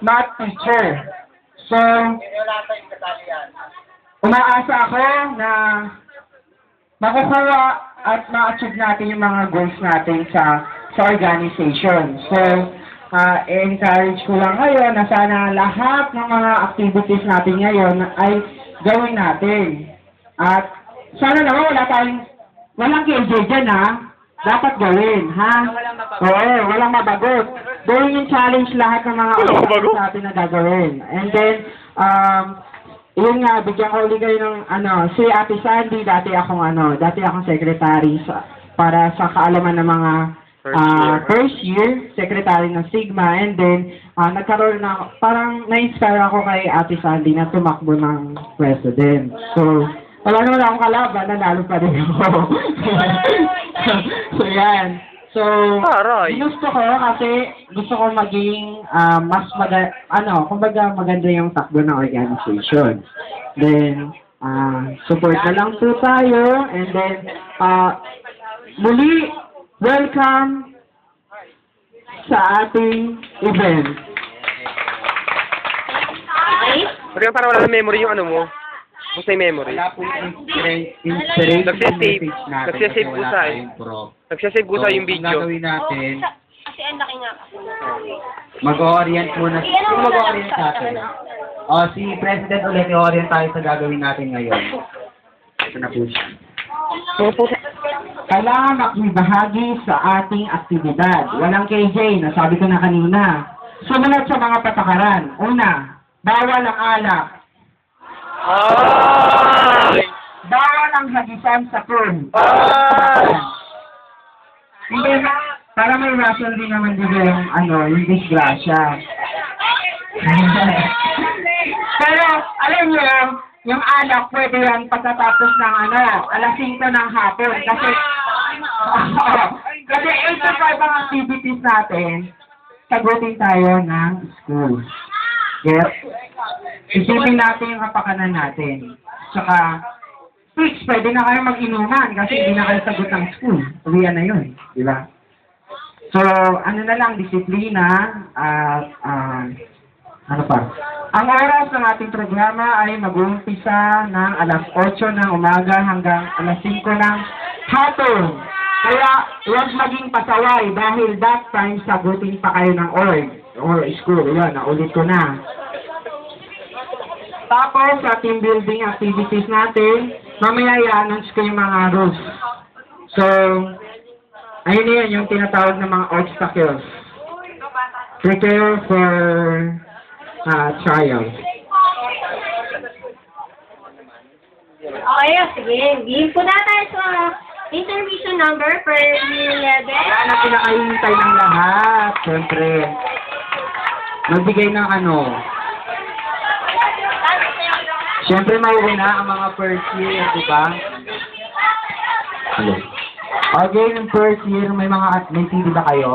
math teacher. So, umaasa ako na makukuha at ma-achieve natin yung mga goals natin sa organization. So, encourage ko lang ngayon na sana lahat ng mga activities natin ngayon ay gawin natin. At sana naman walang KJ dyan dapat gawin, ha? Oo, walang mabagot. Gawin yung challenge lahat ng mga activities natin na gagawin. And then, yun nga, bigyan ko ulit kayo ng, si Ate Sandy, dati akong secretary para sa kaalaman ng mga first year, secretary ng Sigma, and then, nagkaroon na, parang na-inspire ako kay Ate Sandy na tumakbo ng president. So, wala naman akong kalaban, nanalo pa rin ako. So, yan. So, gusto ko kasi, gusto ko maging, kumbaga maganda yung takbo ng organization. Then, support na lang po tayo, and then, muli, welcome sa ating event. Pero yung parang wala na memory yung mo. Kung sa memory. Wala po yung inspiration message natin. Nagsasave po sa Nagsasave po sa yung video. Ang gagawin natin, Kasi ang laki nga. mag-orient muna. Sino mag-orient sa atin? Si President ulit, i-orient tayo sa gagawin natin ngayon. Ito na po siya. Kailangan makibahagi sa ating aktibidad. Walang KJ, nasabi ko na kanina. Sumunod sa mga patakaran. Una, bawal ang alak. Bawal ang hagisan sa pool. Hindi, para may rason din naman dito yung disgrasya. Pero, alam niyo, yung alak, pwede yan pagkatapos ng alas 5 ng hapon. Kasi 8 to 5 ang activities natin, sagutin tayo ng school. Yes? Isipin natin yung kapakanan natin. Tsaka, 6, pwede na kayo mag-inuman kasi hindi na kayo sagot ng school. Uwian na yun. Diba? So, na lang, disiplina at, ano pa? Ang oras ng ating programa ay mag-uumpisa ng alas 8 ng umaga hanggang alas 5 ng hapon. Kaya, huwag maging pasaway dahil that time sagutin pa kayo ng org or school. Yan, naulit ko na. Tapos, sa team building activities natin, mamaya i-announce ko yung mga rules. So, ayun na yan, yung tinatawag ng mga obstacles. Prepare for trial. Okay, sige. Game po na tayo sa intermission number per year 11. Yan ang pinakahintay ng lahat. Siyempre, magbigay ng Siyempre, mauuna ang mga first year, di ba? Okay, yung first year, may TV ba kayo?